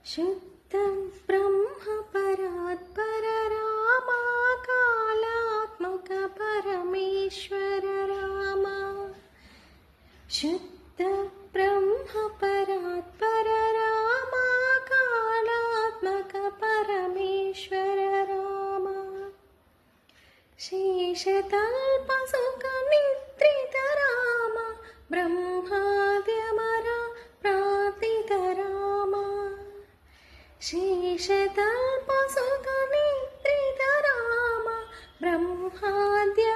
शुद्ध ब्रह्म परात्पर रामा कालात्मक परमेश्वर रामा शुद्ध ब्रह्म परात्पर रामा कालात्मक परमेश्वर रामा शेषतल्पसुख निद्रित राम ब्रह्माद्यमरा प्रार्थित राम शेषतल्पसुख निद्रित राम ब्रह्माद्य